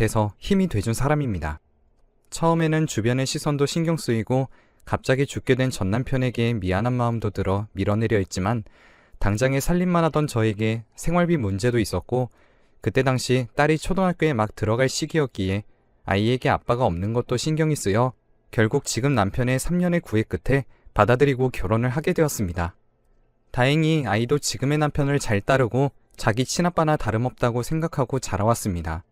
곁에서 힘이 돼준 사람입니다. 처음에는 주변의 시선도 신경 쓰이고 갑자기 죽게 된 전 남편에게 미안한 마음도 들어 밀어내려 했지만 당장에 살림만 하던 저에게 생활비 문제도 있었고 그때 당시 딸이 초등학교에 막 들어갈 시기였기에 아이에게 아빠가 없는 것도 신경이 쓰여 결국 지금 남편의 3년의 구애 끝에 받아들이고 결혼을 하게 되었습니다. 다행히 아이도 지금의 남편을 잘 따르고 자기 친아빠나 다름없다고 생각하고 자라왔습니다.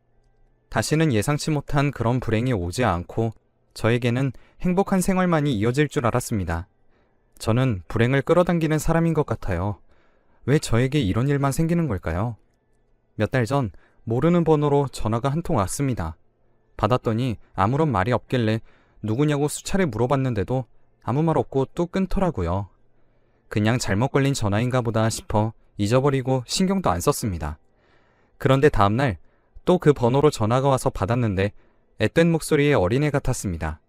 다시는 예상치 못한 그런 불행이 오지 않고 저에게는 행복한 생활만이 이어질 줄 알았습니다. 저는 불행을 끌어당기는 사람인 것 같아요. 왜 저에게 이런 일만 생기는 걸까요? 몇 달 전 모르는 번호로 전화가 한 통 왔습니다. 받았더니 아무런 말이 없길래 누구냐고 수차례 물어봤는데도 아무 말 없고 뚝 끊더라고요. 그냥 잘못 걸린 전화인가 보다 싶어 잊어버리고 신경도 안 썼습니다. 그런데 다음날 또 그 번호로 전화가 와서 받았는데 앳된 목소리의 어린애 같았습니다.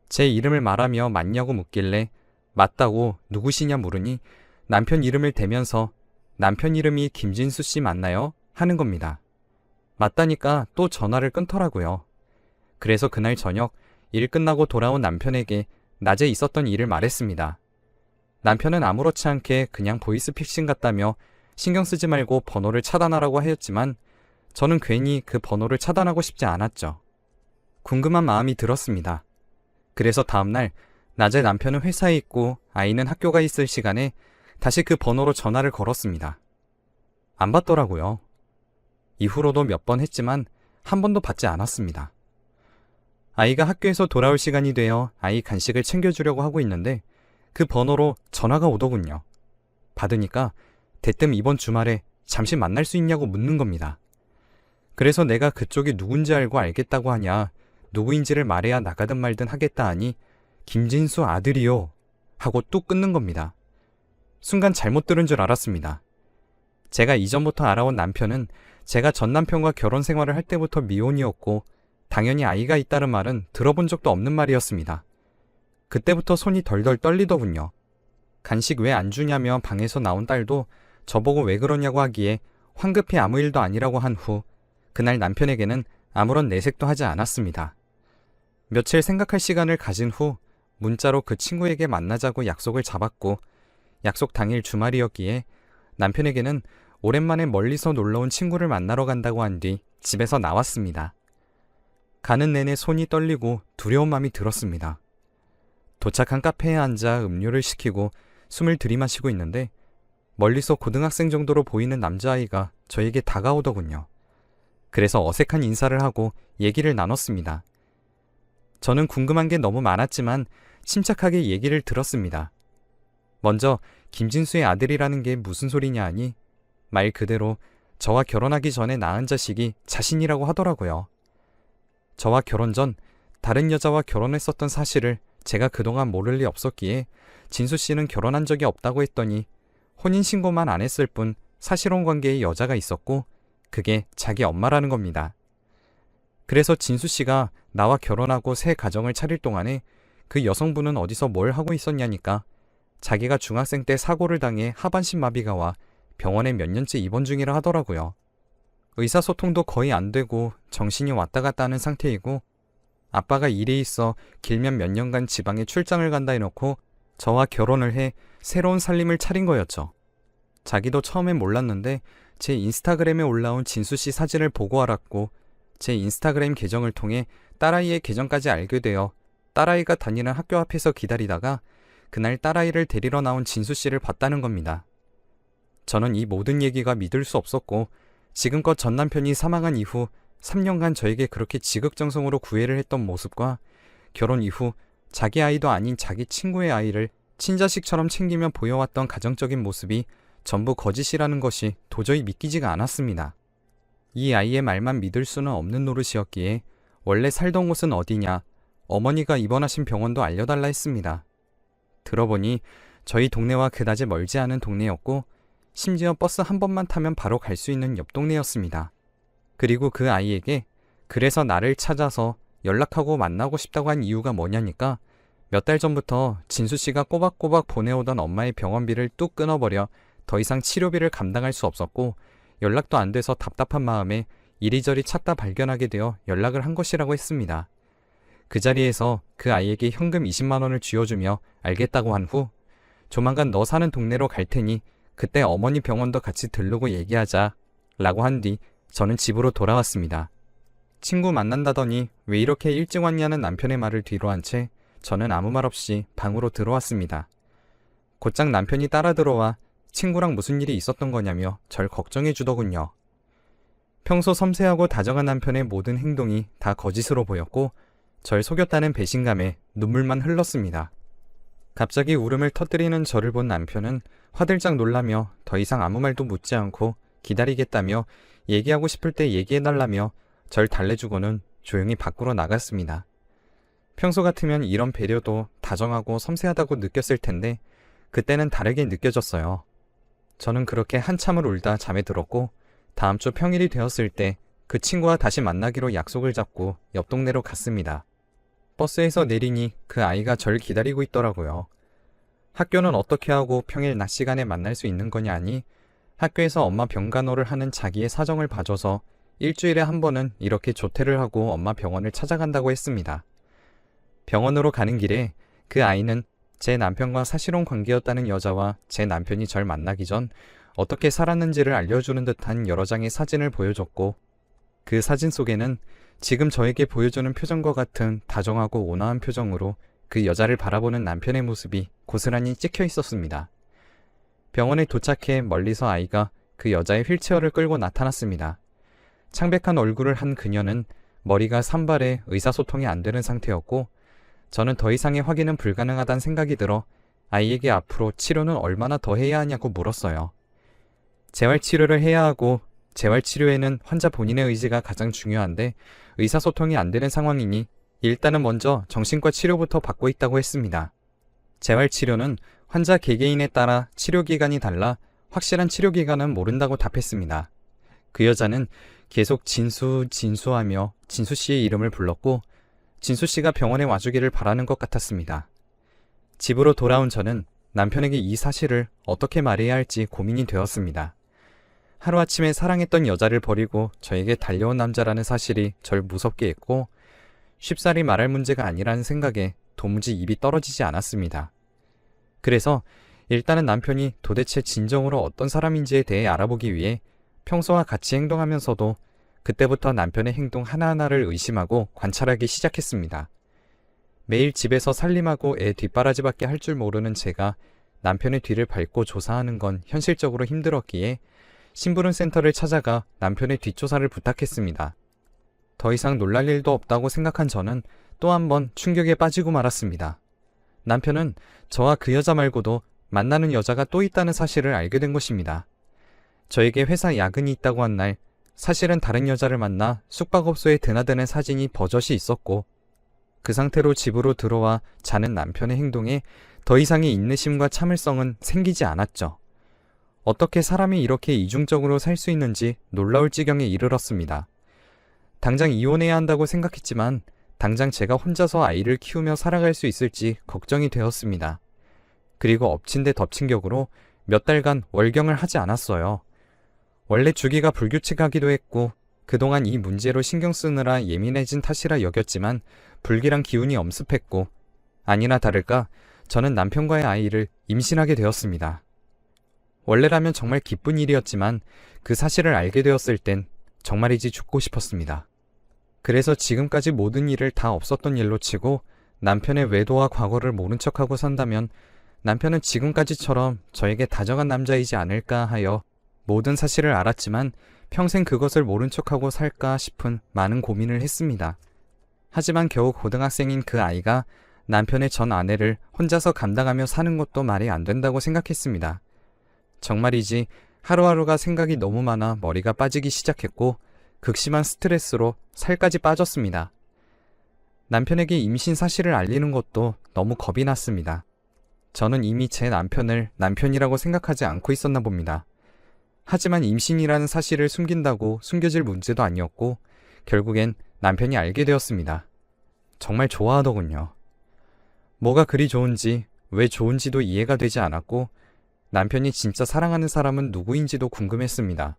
제 이름을 말하며 맞냐고 묻길래 맞다고 누구시냐 물으니 남편 이름을 대면서 남편 이름이 김진수 씨 맞나요? 하는 겁니다. 맞다니까 또 전화를 끊더라고요. 그래서 그날 저녁 일 끝나고 돌아온 남편에게 낮에 있었던 일을 말했습니다. 남편은 아무렇지 않게 그냥 보이스피싱 같다며 신경 쓰지 말고 번호를 차단하라고 하였지만 저는 괜히 그 번호를 차단하고 싶지 않았죠. 궁금한 마음이 들었습니다. 그래서 다음날 낮에 남편은 회사에 있고 아이는 학교가 있을 시간에 다시 그 번호로 전화를 걸었습니다. 안 받더라고요. 이후로도 몇 번 했지만 한 번도 받지 않았습니다. 아이가 학교에서 돌아올 시간이 되어 아이 간식을 챙겨주려고 하고 있는데 그 번호로 전화가 오더군요. 받으니까 대뜸 이번 주말에 잠시 만날 수 있냐고 묻는 겁니다. 그래서 내가 그쪽이 누군지 알고 알겠다고 하냐, 누구인지를 말해야 나가든 말든 하겠다 하니 김진수 아들이요 하고 뚝 끊는 겁니다. 순간 잘못 들은 줄 알았습니다. 제가 이전부터 알아온 남편은 제가 전 남편과 결혼 생활을 할 때부터 미혼이었고 당연히 아이가 있다는 말은 들어본 적도 없는 말이었습니다. 그때부터 손이 덜덜 떨리더군요. 간식 왜 안 주냐며 방에서 나온 딸도 저보고 왜 그러냐고 하기에 황급히 아무 일도 아니라고 한 후 그날 남편에게는 아무런 내색도 하지 않았습니다. 며칠 생각할 시간을 가진 후 문자로 그 친구에게 만나자고 약속을 잡았고 약속 당일 주말이었기에 남편에게는 오랜만에 멀리서 놀러온 친구를 만나러 간다고 한 뒤 집에서 나왔습니다. 가는 내내 손이 떨리고 두려운 마음이 들었습니다. 도착한 카페에 앉아 음료를 시키고 숨을 들이마시고 있는데 멀리서 고등학생 정도로 보이는 남자아이가 저에게 다가오더군요. 그래서 어색한 인사를 하고 얘기를 나눴습니다. 저는 궁금한 게 너무 많았지만 침착하게 얘기를 들었습니다. 먼저 김진수의 아들이라는 게 무슨 소리냐 하니 말 그대로 저와 결혼하기 전에 낳은 자식이 자신이라고 하더라고요. 저와 결혼 전 다른 여자와 결혼했었던 사실을 제가 그동안 모를 리 없었기에 진수 씨는 결혼한 적이 없다고 했더니 혼인신고만 안 했을 뿐 사실혼 관계의 여자가 있었고 그게 자기 엄마라는 겁니다. 그래서 진수 씨가 나와 결혼하고 새 가정을 차릴 동안에 그 여성분은 어디서 뭘 하고 있었냐니까 자기가 중학생 때 사고를 당해 하반신 마비가 와 병원에 몇 년째 입원 중이라 하더라고요. 의사소통도 거의 안 되고 정신이 왔다 갔다 하는 상태이고 아빠가 일이 있어 길면 몇 년간 지방에 출장을 간다 해놓고 저와 결혼을 해 새로운 살림을 차린 거였죠. 자기도 처음엔 몰랐는데 제 인스타그램에 올라온 진수씨 사진을 보고 알았고 제 인스타그램 계정을 통해 딸아이의 계정까지 알게 되어 딸아이가 다니는 학교 앞에서 기다리다가 그날 딸아이를 데리러 나온 진수씨를 봤다는 겁니다. 저는 이 모든 얘기가 믿을 수 없었고 지금껏 전 남편이 사망한 이후 3년간 저에게 그렇게 지극정성으로 구애를 했던 모습과 결혼 이후 자기 아이도 아닌 자기 친구의 아이를 친자식처럼 챙기며 보여왔던 가정적인 모습이 전부 거짓이라는 것이 도저히 믿기지가 않았습니다. 이 아이의 말만 믿을 수는 없는 노릇이었기에 원래 살던 곳은 어디냐, 어머니가 입원하신 병원도 알려달라 했습니다. 들어보니 저희 동네와 그다지 멀지 않은 동네였고 심지어 버스 한 번만 타면 바로 갈 수 있는 옆 동네였습니다. 그리고 그 아이에게 그래서 나를 찾아서 연락하고 만나고 싶다고 한 이유가 뭐냐니까 몇 달 전부터 진수씨가 꼬박꼬박 보내오던 엄마의 병원비를 뚝 끊어버려 더 이상 치료비를 감당할 수 없었고 연락도 안 돼서 답답한 마음에 이리저리 찾다 발견하게 되어 연락을 한 것이라고 했습니다. 그 자리에서 그 아이에게 현금 20만 원을 쥐어주며 알겠다고 한 후 조만간 너 사는 동네로 갈 테니 그때 어머니 병원도 같이 들르고 얘기하자 라고 한 뒤 저는 집으로 돌아왔습니다. 친구 만난다더니 왜 이렇게 일찍 왔냐는 남편의 말을 뒤로 한 채 저는 아무 말 없이 방으로 들어왔습니다. 곧장 남편이 따라 들어와 친구랑 무슨 일이 있었던 거냐며 절 걱정해 주더군요. 평소 섬세하고 다정한 남편의 모든 행동이 다 거짓으로 보였고 절 속였다는 배신감에 눈물만 흘렀습니다. 갑자기 울음을 터뜨리는 저를 본 남편은 화들짝 놀라며 더 이상 아무 말도 묻지 않고 기다리겠다며 얘기하고 싶을 때 얘기해달라며 절 달래주고는 조용히 밖으로 나갔습니다. 평소 같으면 이런 배려도 다정하고 섬세하다고 느꼈을 텐데 그때는 다르게 느껴졌어요. 저는 그렇게 한참을 울다 잠에 들었고 다음 주 평일이 되었을 때 그 친구와 다시 만나기로 약속을 잡고 옆 동네로 갔습니다. 버스에서 내리니 그 아이가 절 기다리고 있더라고요. 학교는 어떻게 하고 평일 낮 시간에 만날 수 있는 거냐니 학교에서 엄마 병간호를 하는 자기의 사정을 봐줘서 일주일에 한 번은 이렇게 조퇴를 하고 엄마 병원을 찾아간다고 했습니다. 병원으로 가는 길에 그 아이는 제 남편과 사실혼 관계였다는 여자와 제 남편이 절 만나기 전 어떻게 살았는지를 알려주는 듯한 여러 장의 사진을 보여줬고 그 사진 속에는 지금 저에게 보여주는 표정과 같은 다정하고 온화한 표정으로 그 여자를 바라보는 남편의 모습이 고스란히 찍혀 있었습니다. 병원에 도착해 멀리서 아이가 그 여자의 휠체어를 끌고 나타났습니다. 창백한 얼굴을 한 그녀는 머리가 산발해 의사소통이 안 되는 상태였고 저는 더 이상의 확인은 불가능하다는 생각이 들어 아이에게 앞으로 치료는 얼마나 더 해야 하냐고 물었어요. 재활치료를 해야 하고 재활치료에는 환자 본인의 의지가 가장 중요한데 의사소통이 안 되는 상황이니 일단은 먼저 정신과 치료부터 받고 있다고 했습니다. 재활치료는 환자 개개인에 따라 치료기간이 달라 확실한 치료기간은 모른다고 답했습니다. 그 여자는 계속 진수하며 진수씨의 이름을 불렀고 진수씨가 병원에 와주기를 바라는 것 같았습니다. 집으로 돌아온 저는 남편에게 이 사실을 어떻게 말해야 할지 고민이 되었습니다. 하루아침에 사랑했던 여자를 버리고 저에게 달려온 남자라는 사실이 절 무섭게 했고 쉽사리 말할 문제가 아니라는 생각에 도무지 입이 떨어지지 않았습니다. 그래서 일단은 남편이 도대체 진정으로 어떤 사람인지에 대해 알아보기 위해 평소와 같이 행동하면서도 그때부터 남편의 행동 하나하나를 의심하고 관찰하기 시작했습니다. 매일 집에서 살림하고 애 뒷바라지밖에 할 줄 모르는 제가 남편의 뒤를 밟고 조사하는 건 현실적으로 힘들었기에 심부름 센터를 찾아가 남편의 뒷조사를 부탁했습니다. 더 이상 놀랄 일도 없다고 생각한 저는 또 한 번 충격에 빠지고 말았습니다. 남편은 저와 그 여자 말고도 만나는 여자가 또 있다는 사실을 알게 된 것입니다. 저에게 회사 야근이 있다고 한 날 사실은 다른 여자를 만나 숙박업소에 드나드는 사진이 버젓이 있었고 그 상태로 집으로 들어와 자는 남편의 행동에 더 이상의 인내심과 참을성은 생기지 않았죠. 어떻게 사람이 이렇게 이중적으로 살 수 있는지 놀라울 지경에 이르렀습니다. 당장 이혼해야 한다고 생각했지만 당장 제가 혼자서 아이를 키우며 살아갈 수 있을지 걱정이 되었습니다. 그리고 엎친 데 덮친 격으로 몇 달간 월경을 하지 않았어요. 원래 주기가 불규칙하기도 했고 그동안 이 문제로 신경 쓰느라 예민해진 탓이라 여겼지만 불길한 기운이 엄습했고 아니나 다를까 저는 남편과의 아이를 임신하게 되었습니다. 원래라면 정말 기쁜 일이었지만 그 사실을 알게 되었을 땐 정말이지 죽고 싶었습니다. 그래서 지금까지 모든 일을 다 없었던 일로 치고 남편의 외도와 과거를 모른 척하고 산다면 남편은 지금까지처럼 저에게 다정한 남자이지 않을까 하여 모든 사실을 알았지만 평생 그것을 모른 척하고 살까 싶은 많은 고민을 했습니다. 하지만 겨우 고등학생인 그 아이가 남편의 전 아내를 혼자서 감당하며 사는 것도 말이 안 된다고 생각했습니다. 정말이지 하루하루가 생각이 너무 많아 머리가 빠지기 시작했고 극심한 스트레스로 살까지 빠졌습니다. 남편에게 임신 사실을 알리는 것도 너무 겁이 났습니다. 저는 이미 제 남편을 남편이라고 생각하지 않고 있었나 봅니다. 하지만 임신이라는 사실을 숨긴다고 숨겨질 문제도 아니었고 결국엔 남편이 알게 되었습니다. 정말 좋아하더군요. 뭐가 그리 좋은지 왜 좋은지도 이해가 되지 않았고 남편이 진짜 사랑하는 사람은 누구인지도 궁금했습니다.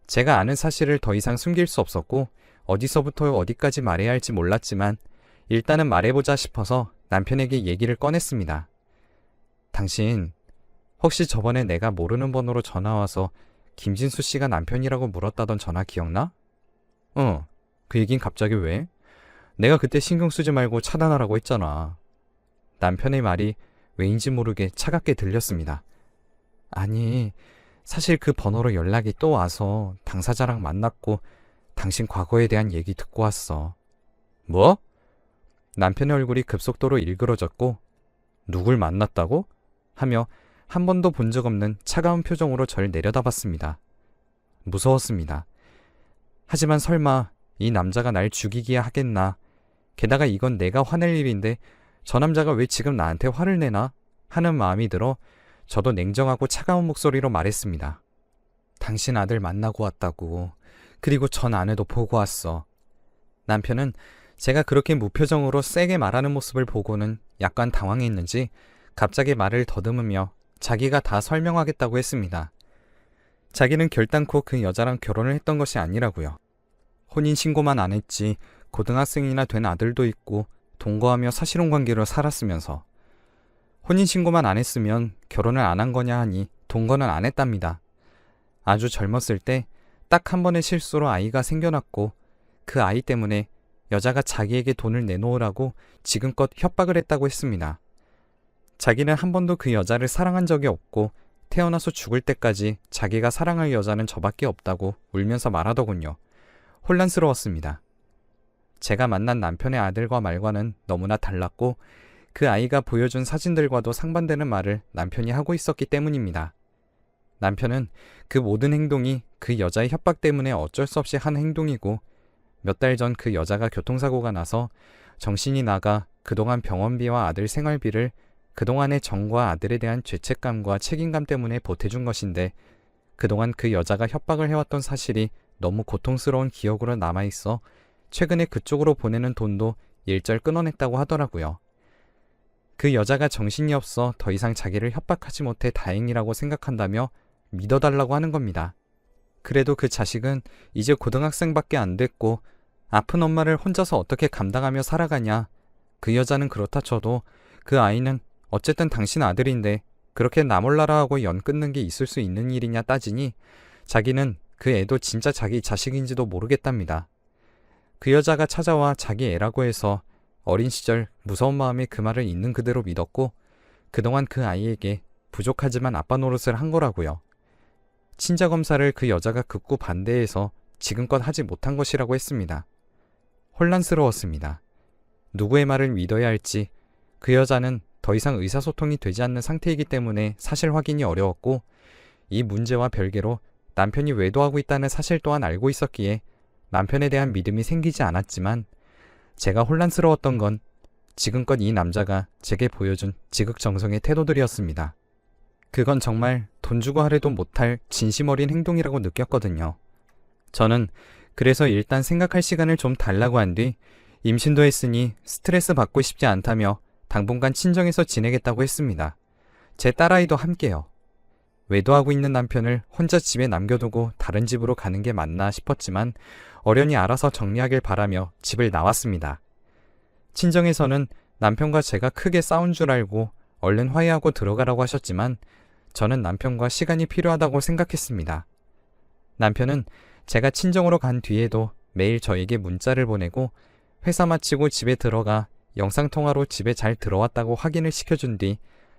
제가 아는 사실을 더 이상 숨길 수 없었고 어디서부터 어디까지 말해야 할지 몰랐지만 일단은 말해보자 싶어서 남편에게 얘기를 꺼냈습니다. 당신 혹시 저번에 내가 모르는 번호로 전화와서 김진수 씨가 남편이라고 물었다던 전화 기억나? 그 얘긴 갑자기 왜? 내가 그때 신경 쓰지 말고 차단하라고 했잖아. 남편의 말이 왜인지 모르게 차갑게 들렸습니다. 아니, 사실 그 번호로 연락이 또 와서 당사자랑 만났고 당신 과거에 대한 얘기 듣고 왔어. 뭐? 남편의 얼굴이 급속도로 일그러졌고 누굴 만났다고? 하며 한 번도 본 적 없는 차가운 표정으로 절 내려다봤습니다. 무서웠습니다. 하지만 설마 이 남자가 날 죽이기야 하겠나? 게다가 이건 내가 화낼 일인데 저 남자가 왜 지금 나한테 화를 내나? 하는 마음이 들어 저도 냉정하고 차가운 목소리로 말했습니다. 당신 아들 만나고 왔다고. 그리고 전 아내도 보고 왔어. 남편은 제가 그렇게 무표정으로 세게 말하는 모습을 보고는 약간 당황했는지 갑자기 말을 더듬으며 자기가 다 설명하겠다고 했습니다. 자기는 결단코 그 여자랑 결혼을 했던 것이 아니라고요. 혼인신고만 안 했지 고등학생이나 된 아들도 있고 동거하며 사실혼관계로 살았으면서. 혼인신고만 안 했으면 결혼을 안 한 거냐 하니 동거는 안 했답니다. 아주 젊었을 때 딱 한 번의 실수로 아이가 생겨났고 그 아이 때문에 여자가 자기에게 돈을 내놓으라고 지금껏 협박을 했다고 했습니다. 자기는 한 번도 그 여자를 사랑한 적이 없고 태어나서 죽을 때까지 자기가 사랑할 여자는 저밖에 없다고 울면서 말하더군요. 혼란스러웠습니다. 제가 만난 남편의 아들과 말과는 너무나 달랐고 그 아이가 보여준 사진들과도 상반되는 말을 남편이 하고 있었기 때문입니다. 남편은 그 모든 행동이 그 여자의 협박 때문에 어쩔 수 없이 한 행동이고 몇 달 전 그 여자가 교통사고가 나서 정신이 나가 그동안 병원비와 아들 생활비를 그동안의 정과 아들에 대한 죄책감과 책임감 때문에 보태준 것인데 그동안 그 여자가 협박을 해왔던 사실이 너무 고통스러운 기억으로 남아있어 최근에 그쪽으로 보내는 돈도 일절 끊어냈다고 하더라고요. 그 여자가 정신이 없어 더 이상 자기를 협박하지 못해 다행이라고 생각한다며 믿어달라고 하는 겁니다. 그래도 그 자식은 이제 고등학생밖에 안 됐고 아픈 엄마를 혼자서 어떻게 감당하며 살아가냐. 그 여자는 그렇다 쳐도 그 아이는 어쨌든 당신 아들인데 그렇게 나 몰라라 하고 연 끊는 게 있을 수 있는 일이냐 따지니 자기는 그 애도 진짜 자기 자식인지도 모르겠답니다. 그 여자가 찾아와 자기 애라고 해서 어린 시절 무서운 마음에 그 말을 있는 그대로 믿었고 그동안 그 아이에게 부족하지만 아빠 노릇을 한 거라고요. 친자검사를 그 여자가 극구 반대해서 지금껏 하지 못한 것이라고 했습니다. 혼란스러웠습니다. 누구의 말을 믿어야 할지. 그 여자는 더 이상 의사소통이 되지 않는 상태이기 때문에 사실 확인이 어려웠고 이 문제와 별개로 남편이 외도하고 있다는 사실 또한 알고 있었기에 남편에 대한 믿음이 생기지 않았지만 제가 혼란스러웠던 건 지금껏 이 남자가 제게 보여준 지극정성의 태도들이었습니다. 그건 정말 돈 주고 하려도 못할 진심 어린 행동이라고 느꼈거든요. 저는 그래서 일단 생각할 시간을 좀 달라고 한 뒤 임신도 했으니 스트레스 받고 싶지 않다며 당분간 친정에서 지내겠다고 했습니다. 제 딸아이도 함께요. 외도하고 있는 남편을 혼자 집에 남겨두고 다른 집으로 가는 게 맞나 싶었지만 어련히 알아서 정리하길 바라며 집을 나왔습니다. 친정에서는 남편과 제가 크게 싸운 줄 알고 얼른 화해하고 들어가라고 하셨지만 저는 남편과 시간이 필요하다고 생각했습니다. 남편은 제가 친정으로 간 뒤에도 매일 저에게 문자를 보내고 회사 마치고 집에 들어가 영상통화로 집에 잘 들어왔다고 확인을 시켜준 뒤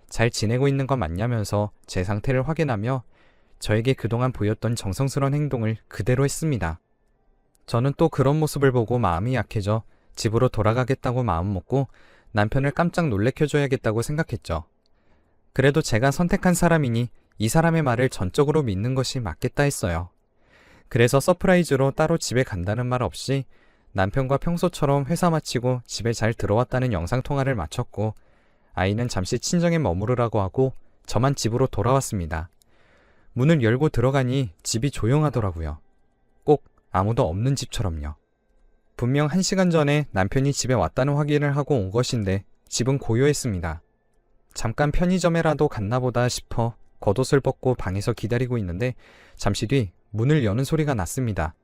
잘 지내고 있는 거 맞냐면서 제 상태를 확인하며 저에게 그동안 보였던 정성스러운 행동을 그대로 했습니다. 저는 또 그런 모습을 보고 마음이 약해져 집으로 돌아가겠다고 마음먹고 남편을 깜짝 놀래켜줘야겠다고 생각했죠. 그래도 제가 선택한 사람이니 이 사람의 말을 전적으로 믿는 것이 맞겠다 했어요. 그래서 서프라이즈로 따로 집에 간다는 말 없이 남편과 평소처럼 회사 마치고 집에 잘 들어왔다는 영상통화를 마쳤고 아이는 잠시 친정에 머무르라고 하고 저만 집으로 돌아왔습니다. 문을 열고 들어가니 집이 조용하더라고요. 꼭 아무도 없는 집처럼요. 분명 1시간 전에 남편이 집에 왔다는 확인을 하고 온 것인데 집은 고요했습니다. 잠깐 편의점에라도 갔나 보다 싶어 겉옷을 벗고 방에서 기다리고 있는데 잠시 뒤 문을 여는 소리가 났습니다.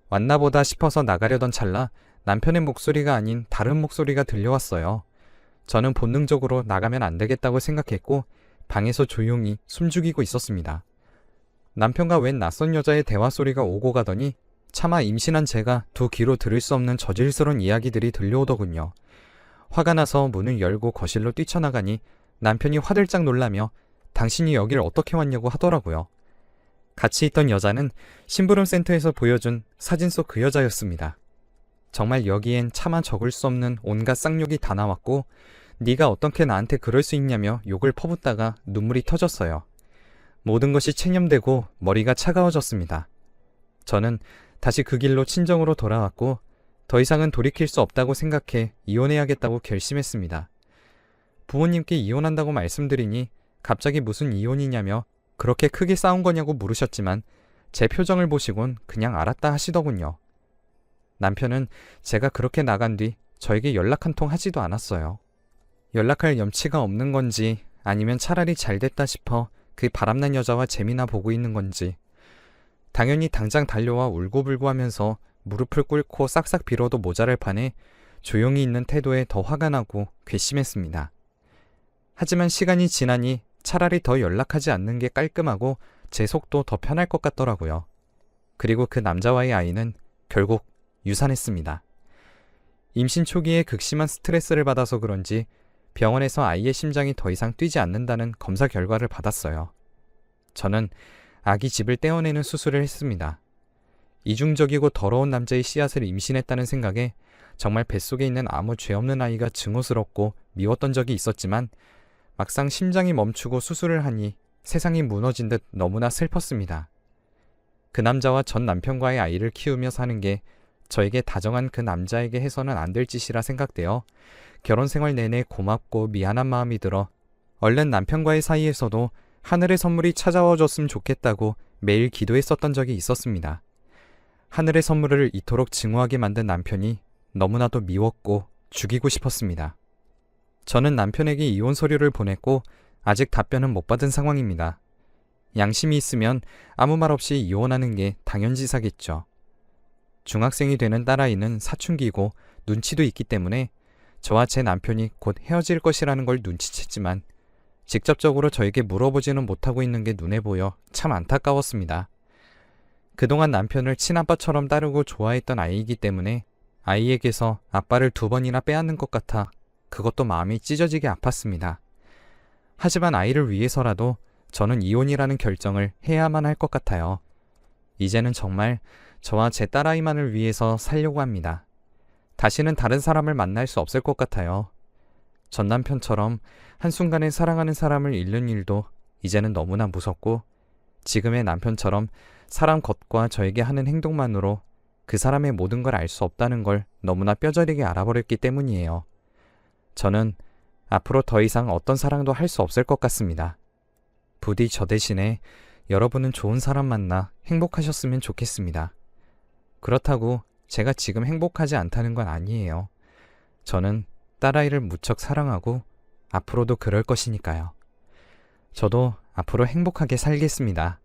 왔나 보다 싶어서 나가려던 찰나 남편의 목소리가 아닌 다른 목소리가 들려왔어요. 저는 본능적으로 나가면 안 되겠다고 생각했고 방에서 조용히 숨죽이고 있었습니다. 남편과 웬 낯선 여자의 대화 소리가 오고 가더니 차마 임신한 제가 두 귀로 들을 수 없는 저질스러운 이야기들이 들려오더군요. 화가 나서 문을 열고 거실로 뛰쳐나가니 남편이 화들짝 놀라며 당신이 여길 어떻게 왔냐고 하더라고요. 같이 있던 여자는 심부름센터에서 보여준 사진 속 그 여자였습니다. 정말 여기엔 차마 적을 수 없는 온갖 쌍욕이 다 나왔고 네가 어떻게 나한테 그럴 수 있냐며 욕을 퍼붓다가 눈물이 터졌어요. 모든 것이 체념되고 머리가 차가워졌습니다. 저는 다시 그 길로 친정으로 돌아왔고 더 이상은 돌이킬 수 없다고 생각해 이혼해야겠다고 결심했습니다. 부모님께 이혼한다고 말씀드리니 갑자기 무슨 이혼이냐며 그렇게 크게 싸운 거냐고 물으셨지만 제 표정을 보시곤 그냥 알았다 하시더군요. 남편은 제가 그렇게 나간 뒤 저에게 연락 한 통 하지도 않았어요. 연락할 염치가 없는 건지 아니면 차라리 잘 됐다 싶어 그 바람난 여자와 재미나 보고 있는 건지 당연히 당장 달려와 울고불고 하면서 무릎을 꿇고 싹싹 빌어도 모자랄 판에 조용히 있는 태도에 더 화가 나고 괘씸했습니다. 하지만 시간이 지나니 차라리 더 연락하지 않는 게 깔끔하고 제 속도 더 편할 것 같더라고요. 그리고 그 남자와의 아이는 결국 유산했습니다. 임신 초기에 극심한 스트레스를 받아서 그런지 병원에서 아이의 심장이 더 이상 뛰지 않는다는 검사 결과를 받았어요. 저는 아기 즙을 떼어내는 수술을 했습니다. 이중적이고 더러운 남자의 씨앗을 임신했다는 생각에 정말 뱃속에 있는 아무 죄 없는 아이가 증오스럽고 미웠던 적이 있었지만 막상 심장이 멈추고 수술을 하니 세상이 무너진 듯 너무나 슬펐습니다. 그 남자와 전 남편과의 아이를 키우며 사는 게 저에게 다정한 그 남자에게 해서는 안 될 짓이라 생각되어 결혼 생활 내내 고맙고 미안한 마음이 들어 얼른 남편과의 사이에서도 하늘의 선물이 찾아와 줬으면 좋겠다고 매일 기도했었던 적이 있었습니다. 하늘의 선물을 이토록 증오하게 만든 남편이 너무나도 미웠고 죽이고 싶었습니다. 저는 남편에게 이혼 서류를 보냈고 아직 답변은 못 받은 상황입니다. 양심이 있으면 아무 말 없이 이혼하는 게 당연지사겠죠. 중학생이 되는 딸아이는 사춘기고 눈치도 있기 때문에 저와 제 남편이 곧 헤어질 것이라는 걸 눈치챘지만 직접적으로 저에게 물어보지는 못하고 있는 게 눈에 보여 참 안타까웠습니다. 그동안 남편을 친아빠처럼 따르고 좋아했던 아이이기 때문에 아이에게서 아빠를 2번이나 빼앗는 것 같아 그것도 마음이 찢어지게 아팠습니다. 하지만 아이를 위해서라도 저는 이혼이라는 결정을 해야만 할 것 같아요. 이제는 정말 저와 제 딸아이만을 위해서 살려고 합니다. 다시는 다른 사람을 만날 수 없을 것 같아요. 전 남편처럼 한순간에 사랑하는 사람을 잃는 일도 이제는 너무나 무섭고 지금의 남편처럼 사람 겉과 저에게 하는 행동만으로 그 사람의 모든 걸 알 수 없다는 걸 너무나 뼈저리게 알아버렸기 때문이에요. 저는 앞으로 더 이상 어떤 사랑도 할 수 없을 것 같습니다. 부디 저 대신에 여러분은 좋은 사람 만나 행복하셨으면 좋겠습니다. 그렇다고 제가 지금 행복하지 않다는 건 아니에요. 저는 딸아이를 무척 사랑하고 앞으로도 그럴 것이니까요. 저도 앞으로 행복하게 살겠습니다.